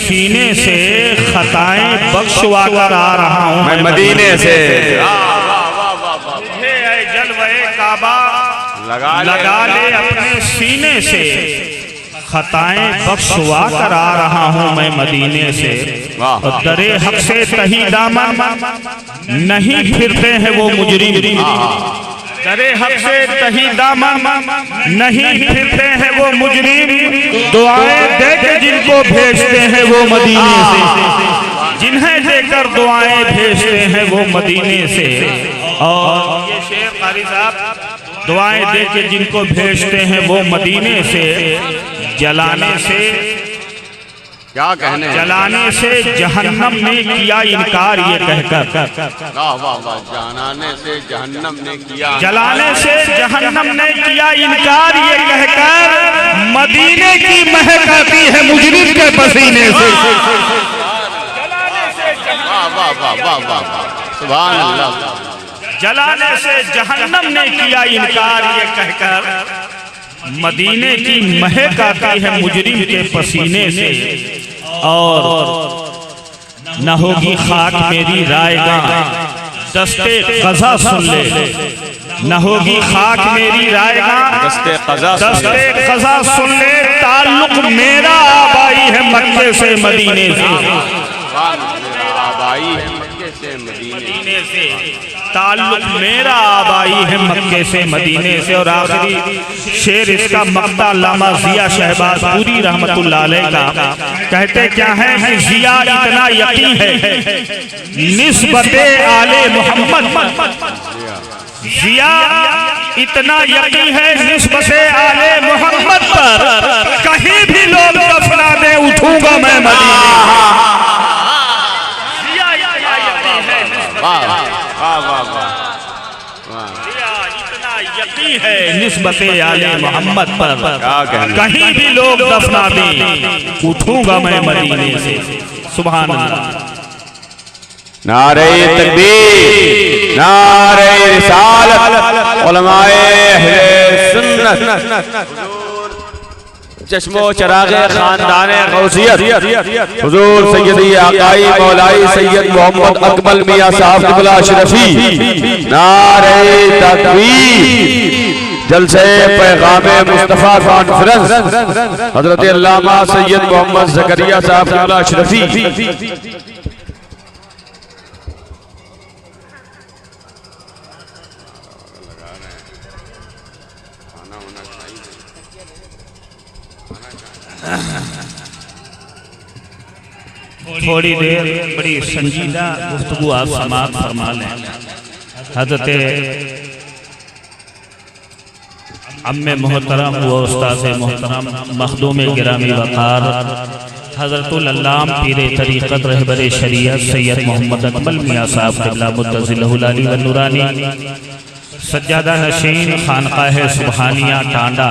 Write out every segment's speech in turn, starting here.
सीने से खताएं बख्शवा कर आ रहा हूँ मैं मदीने से। जलवे काबा लगा ले अपने सीने से, खताएं बख्शवा कर आ रहा हूँ मैं मदीने से। और दरे हक से तही दामन नहीं फिरते हैं वो मुजरिम, दरे हक से तही दामन नहीं फिरते हैं वो मुजरिम। दुआएं देकर जिनको भेजते हैं वो मदीने से, जिन्हें देकर दुआएं भेजते हैं वो मदीने से। और ये शेर कारी साहब, दुआएं देकर जिनको भेजते हैं वो मदीने से, जलाने से क्या कहने, जलाने से जहन्नम ने किया इनकार ये कहकर, वाह वाह वाह, जलाने से जहन्नम ने किया, जलाने से जहन्नम ने किया इनकार ये कहकर, मदीने की महक आती है मुजरिम के पसीने से। वाह वाह वाह वाह वाह, सुभान अल्लाह। जलाने से जहन्नम ने किया इनकार ये कहकर, मदीने की महक आती है मुजरिम के पसीने से। और न होगी खाक मेरी रायगां दस्ते क़ज़ा सुन ले, न होगी खाक मेरी रायगां दस्ते क़ज़ा सुन ले। ताल्लुक मेरा आबाई है मक्के से मदीने से, आबाई है मक्के से मदीने से, ताल्लुक मेरा आबाई है मक्के से मदीने से। और आखिरी शेर इसका मक्ता अल्लामा ज़िया शहबाज पूरी रहमतुल्लाह अलैह का, कहते क्या है कि ज़िया इतना यकीन है निस्बते आले मोहम्मद, ज़िया इतना यकीन है निस्बते आले मोहम्मद पर, कहीं भी लोग दफना दे उठूंगा मैं मदीने। यकीन है निस्बते आले मोहम्मद पर, कहीं भी लोग दफना दें उठूंगा मैं मदीने से। सुभान अल्लाह। नारे तकबीर, नारे रिसालत, उलमाए अहले सुन्नत, चश्मो चरागे खानदाने गौसियत, हुजूर सैयदी आकाई मौलाई सैयद मोहम्मद अकमल मियां साहब क़िबला अशरफी। नारे तकबीर, जलसे पैगामे मुस्तफ़ा कॉन्फ्रेंस, हजरत अल्लामा सैयद मोहम्मद ज़करिया साहब क़िबला अशरफी। थोड़ी देर बड़ी संजीदा गुफ्तगू आप समाअत फरमा लें। हज़रत अम्मे मोहतरम व उस्ताद मोहतरम मखदूम गिरामी वक़ार हज़रतुल अल्लाम पीर तरीक़त रहबर शरीयत सैयद मोहम्मद अकमल मियां साहब क़िबला मुत्तज़िलहुल अली व नूरानी सज्जादा नशीन खानक़ाह सुबहानिया टांडा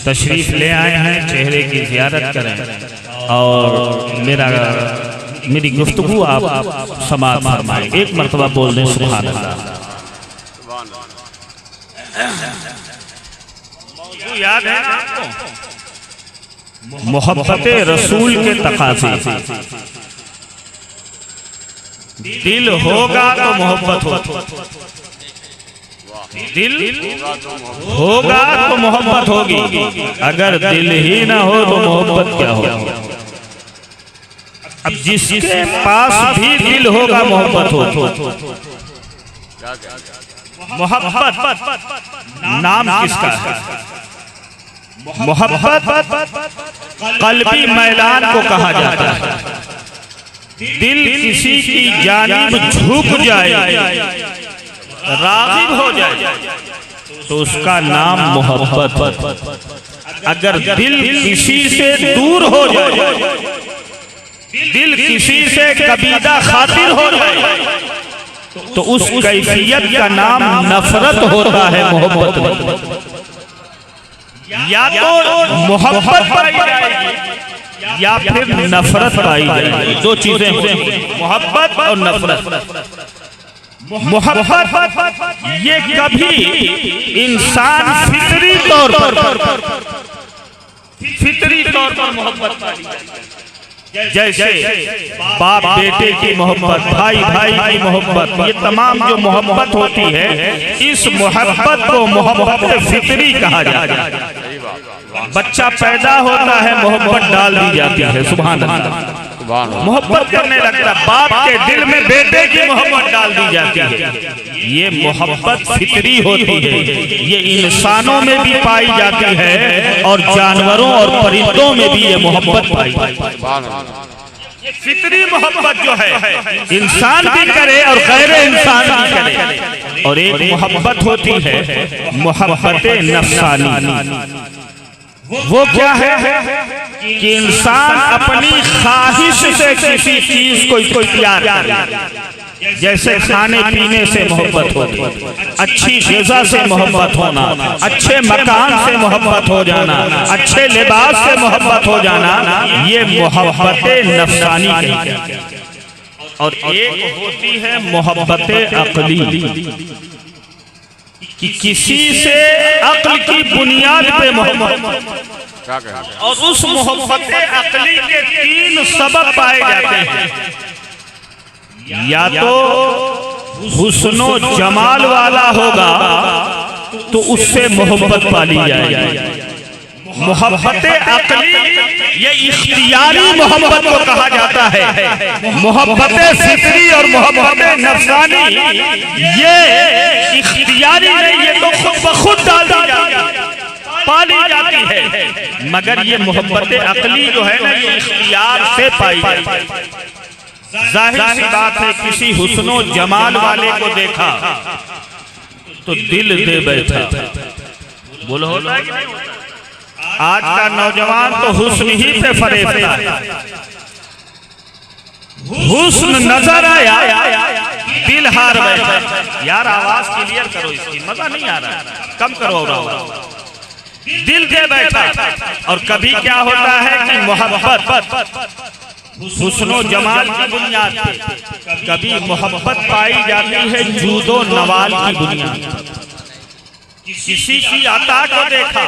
तशरीफ़ ले आए हैं। चेहरे की ज़ियारत करें और मेरी गुफ्तगू आप समाअत फरमाएं। एक मरतबा बोल दें सुभान अल्लाह। याद है ना आपको? मोहब्बत रसूल के तकाज़े, दिल होगा तो मोहब्बत हो, दिल होगा तो मोहब्बत होगी, अगर दिल ही ना हो तो मोहब्बत क्या होगी? अब जिसके पास भी दिल होगा मोहब्बत हो। मोहब्बत नाम किसका है? मोहब्बत कल्बी मैलान को कहा जाता है। दिल किसी की जानिब झुक जाए, राग़िब हो जाए तो उसका नाम मोहब्बत। अगर दिल किसी से दूर हो जाए, दिल किसी से कबीदा खातिर हो जाए तो उस कैफियत का नाम नफरत होता है। मोहब्बत या तो मोहब्बत पाई जाएगी या फिर नफरत पाई जाएगी। दो चीजें होंगी, मोहब्बत और नफरत। मोहब्बत ये कभी इंसान फितरी तौर पर मोहब्बत पाई जाएगी। जैसे बाप बेटे की मोहब्बत, भाई भाई की मोहब्बत, ये तमाम जो मोहब्बत होती है, इस मोहब्बत को मोहब्बत फितरी कहा जाता है। बच्चा पैदा होता है, मोहब्बत डाल दी जाती है, सुभान अल्लाह, मोहब्बत करने लगता है। बाप के दिल में बेटे की मोहब्बत डाल दी जाती है। ये मोहब्बत फितरी होती है, ये इंसानों में भी पाई जाती है और जानवरों और परिंदों में भी ये मोहब्बत पाई जाती है। फितरी मोहब्बत जो है इंसान भी करे और गैर इंसान भी करे। और एक मोहब्बत होती है मोहब्बत नफ्सानी। वो क्या है कि इंसान अपनी ख्वाहिश से किसी चीज को प्यार करे। जैसे खाने पीने से मोहब्बत होती, अच्छी ग़िज़ा से मोहब्बत होना, अच्छे मकान से मोहब्बत हो जाना, अच्छे लिबास से मोहब्बत हो जाना, ये मोहब्बत नफ्सानी है। और एक होती है मोहब्बत अक़ली, कि किसी से अक्ल की बुनियाद पे मोहब्बत। और उस मोहब्बत अक़ली के 3 सबब पाए जाते हैं। या तो हुस्नो जमाल वाला होगा तो उससे मोहब्बत पाली जाएगी। मोहब्बत अक़ली ये इख्तियारी मोहब्बत को कहा जाता है। मोहब्बत फितरी और मोहब्बत नफ्सानी ये इख्तियारी नहीं, ये तो खुद ब खुद डाल दी जाती, पाली जाती है। मगर ये मोहब्बत अक़ली जो है ना, ये इख्तियार से पाई जाती है। जाहिर सी बात है, किसी हुस्नो जमाल वाले को देखा तो दिल दे बैठा। बोलो होता है कि नहीं होता? आज का नौजवान तो हुस्न ही पे फरेबता है। हुस्न नजर आया, दिल हार बैठा। यार आवाज क्लियर करो, इसकी मजा नहीं आ रहा, कम करो और दिल दे बैठा। और कभी क्या होता है कि मोहब्बत हुस्नो जमाल की बुनियाद पे, कभी मोहब्बत पाई जाती है जूदो नवाल की बुनियाद पर। किसी की अता को देखा,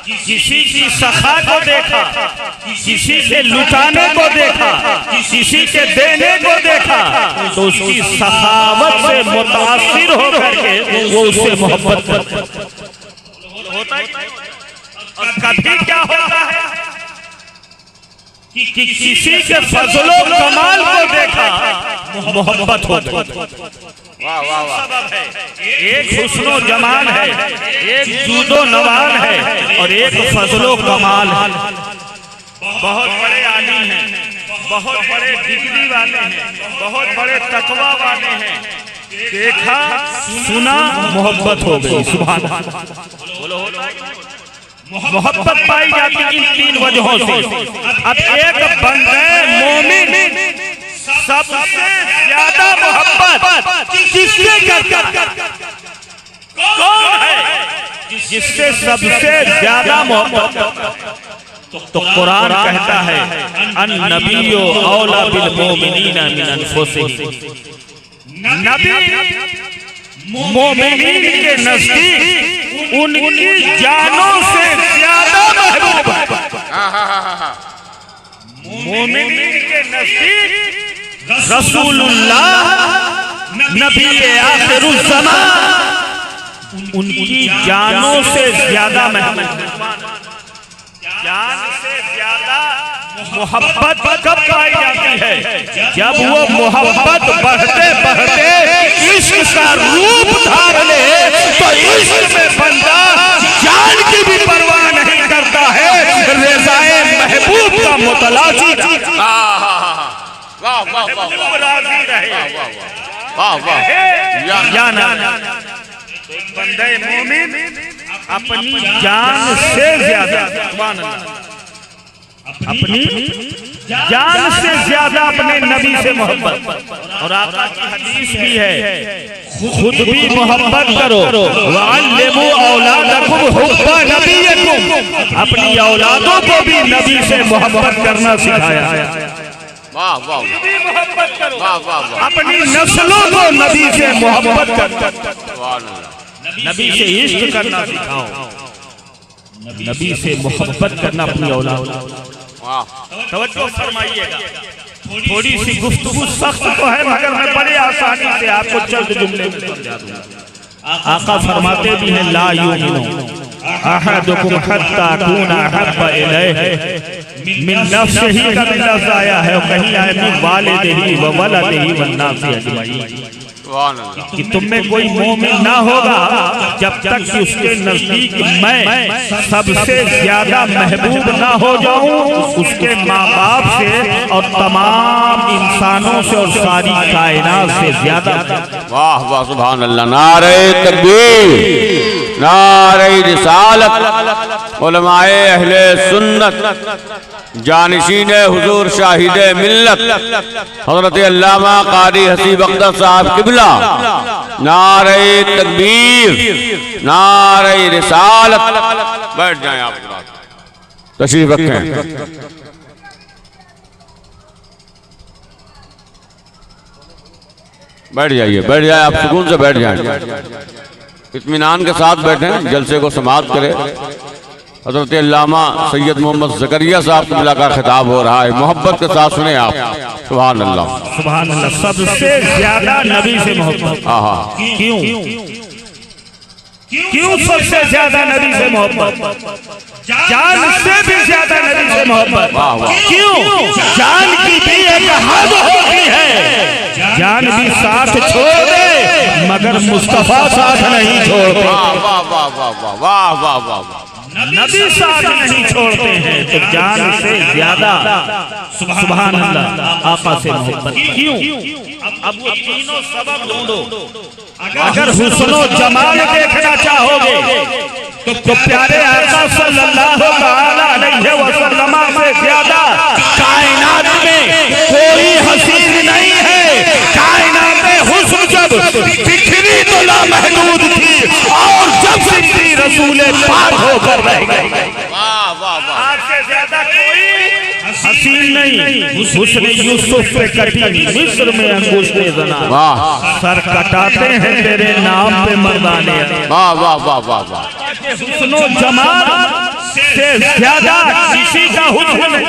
किसी की सखा को देखा, किसी से लुटाने को देखा, किसी के देने को देखा, तो उसकी सखावत से मुतासिर होकर के वो उससे मोहब्बत करता है। और कभी क्या होता है कि किसी के फजलो कमाल को देखा, मोहब्बत होती। सबब है, एक हुस्नो जमाल है, एक जूदो नवाल है और एक फजलो कमाल है। बहुत बड़े आलिम हैं, बहुत बड़े डिग्री वाले हैं, बहुत बड़े तकवा वाले हैं, देखा सुना मोहब्बत हो गई। सुभान अल्लाह। बोलो होता है? मोहब्बत पाई जाती इन 3 वजहों से। अब एक बंदे मोमिन सबसे ज्यादा मोहब्बत किससे करता? कौन है जिससे सबसे ज्यादा मोहब्बत? तो कुरान कहता है अन्नबियो औला बिल मोमिनीना मिन अनफुसिहिम। नबी मोमिनीन के नजदीक उनकी जानों से ज्यादा महबूब है। मोमिनीन के नजदीक रसूलुल्लाह नबी आखिरुल ज़मान उनकी जानों से ज्यादा महबूब। जान से ज्यादा मोहब्बत कब पाई जाती है? जब वो मोहब्बत बढ़ते बढ़ते इश्क का रूप धार ले, तो इश्क में बंदा जान की भी परवाह नहीं करता है, रज़ाए महबूब का मुतलाशी राजी रहे। बंदे मोमिन अपनी जान से ज्यादा, अपनी जान से ज्यादा अपने नबी से मोहब्बत। और आपका हदीस भी है, खुद भी मोहब्बत करो, वअल्लिमू औलादकुम हुब्बा नबिय्यकुम, अपनी औलादों को भी नबी से मोहब्बत करना सिखाया। वाह वाह, मोहब्बत करो, वाह वाह, अपनी नस्लों को नबी से मोहब्बत करो, नबी से इश्क करना सिखाओ, नबी से मोहब्बत करना अपनी औलाद। तवज्जो फरमाइएगा। थोड़ी सी गुफ्तगू सख्त तो है मगर मैं बड़े आसानी से आपको चंद जुमले में समझा दूंगा। आका फरमाते भी हैं ला युमिनु अहदुकुम हत्ता अकूना अहब्बा इलैहि मिन नफ्सिही का लफ्ज़ आया है, कहीं आया मिन वालिदिही व वलदिही वन नासी अजमईन, कि तुम में कोई मोमिन ना होगा जब तक कि उसके नजदीक मैं सबसे ज्यादा महबूब ना हो जाऊं उसके माँ बाप से और तमाम इंसानों से और सारी कायनात से ज्यादा। वाह वाह सुभान अल्लाह। नारे तकबीर, नारे रिसालत, उलमाए अहले सुन्नत, जानिशीन हुजूर शाहिदे मिल्लत हज़रत अल्लामा क़ारी हसीब अख्तर साहब किबला, नारे तकबीर, नारे रिसालत। बैठ जाएं आप, तशरीफ रखें। बैठ जाइए, बैठ जाए आप, सुकून से बैठ जाएं, इत्मीनान के साथ बैठें, जलसे को समाप्त करें। हज़रत अल्लामा सैयद मोहम्मद ज़करिया साहब किबला का खिताब हो रहा है, मोहब्बत के साथ सुने आप। सुभान अल्लाह, सुभान अल्लाह। सबसे ज्यादा नबी से मोहब्बत। क्यों क्यों सबसे ज्यादा नबी से मोहब्बत? जान से भी ज्यादा नबी से मोहब्बत। क्यों? जान की भी एक हद होती है, जान भी साथ छोड़ दे मगर मुस्तफा साथ नहीं छोड़ते। वाह वाह वाह वाह वाह वाह वाह। नबी साथ नहीं छोड़ते हैं तो जान से ज्यादा सुभान अल्लाह आका से मोहब्बत। क्यों? अब वो तीनों सबब ढूंढो। अगर हुस्नो जमाल देखना चाहोगे तो प्यारे आका सल्लल्लाहु अलैहि वसल्लम से ज्यादा कायनात में कोई हसीन नहीं है। कायनात में हुस्न जब बिखरी तो लामहदूद थी और जब सिद्दीक़ रसूल पार होकर रह गई। वाह वाह वाह। आपसे ज्यादा कोई हसीन नहीं। हुस्न यूसुफ पे कटी मिस्र में अंगूठे जना, वाह। सर कटाते हैं तेरे नाम पे मर्दाने। वाह वाह वाह वाह वाह। हुस्नो जमाल से ज्यादा किसी का हुस्न नहीं।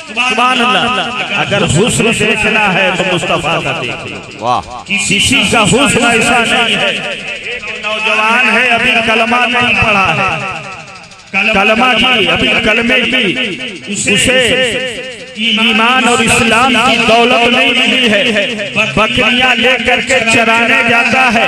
सुभान अल्लाह। अगर हुस्न देखना है तो मुस्तफा का देखिए। वाह। किसी का हुस्न ऐसा नहीं है। नौजवान है अभी कलमा नहीं पढ़ा है, कलमा की अभी कलमे की उसे ईमान और इस्लाम की दौलत नहीं मिली है। बकरियां लेकर के चराने जाता है,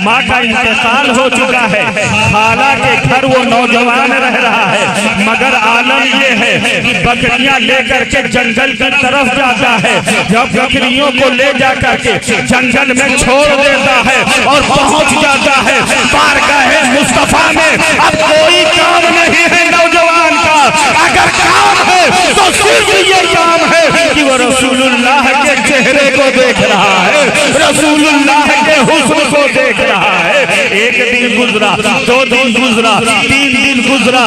माँ का इंतकाल हो चुका है, खाला के घर वो नौजवान रह रहा है मगर आलम ये है कि बकरियां लेकर के जंगल की तरफ जाता है। जब बकरियों को ले जाकर के जंगल में छोड़ देता है और पहुंच जाता है बारगाह मुस्तफा में, अब कोई काम नहीं है नौजवान का। अगर काम है तो सिर्फ ये काम है कि वो रसूलुल्लाह के चेहरे को देख रहा है, रसूलुल्लाह के हुस्न को देख रहा है। एक दिन गुजरा, 2 दिन गुजरा, 3 दिन गुजरा,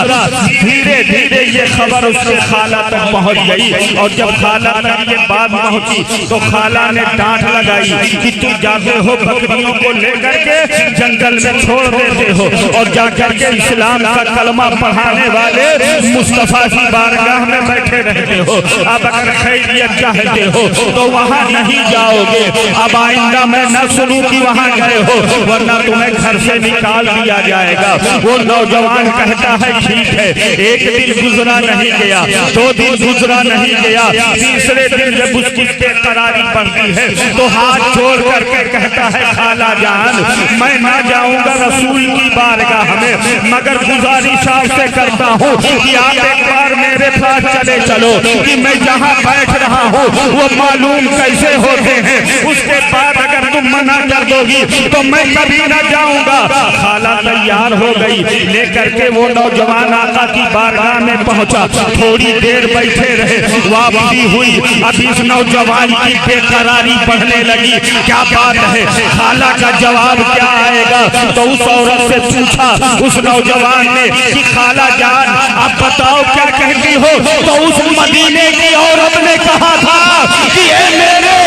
धीरे धीरे ये खबर उसके खाला तक पहुंच गई। और जब खाला तक ये बात पहुंची तो खाला ने डांट लगाई कि तुम जाते हो बकरियों को लेकर के जंगल में छोड़ देते हो और जाकर के इस्लाम का कलमा पढ़ाने वाले मुस्तफा की बारगाह में बैठे रहते हो। अब अगर खैरियत चाहते हो तो वहाँ नहीं जाओगे। अब आइंदा मैं न सुनूं कि वहाँ गए हो वरना तुम्हें घर से निकाल दिया जाएगा। वो नौजवान कहता है ठीक है। एक दिन गुजरा नहीं गया, 2 दिन गुजरा नहीं गया, तीसरे दिन जब उसकी बेकरारी बढ़ती है तो हाथ जोड़ करके कहता है खाला जान मैं ना जाऊंगा रसूल की बारगाह में मगर गुजारिश आपसे करता हूँ कि आप एक बार मेरे पास चले चलो कि मैं जहाँ बैठ रहा हूँ वो मालूम कैसे होते हैं। उसके बाद अगर तुम मना कर दोगी तो मैं कभी न जाऊंगा। खाला तैयार हो गई, लेकर के वो नौजवान आका की बारगाह में पहुंचा। थोड़ी देर बैठे रहे, वापसी हुई। अब इस नौजवान की बेकरारी बढ़ने लगी। क्या बात है, खाला का जवाब क्या आएगा? तो उस औरत से पूछा उस नौजवान ने कि खाला जान आप बताओ क्या कहती हो? तो उस मदीने की औरत ने कहा था कि ऐ मेरे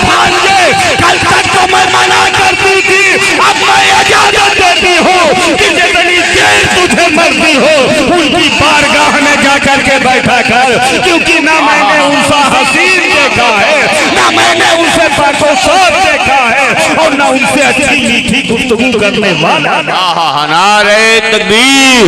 भांजे, कल तक तो मैं मना करती थी, अब मैं इजाजत देती हूँ कि जितनी देर तुझे मर्जी हो उनकी बारगाह में जाकर के बैठा कर क्योंकि ना मैंने उनसा हसीन देखा है, ना मैंने उनसे पाकोसात देखा है, और ना उनसे अच्छी मीठी गुफ्तगू करने वाला। नारे तकबीर।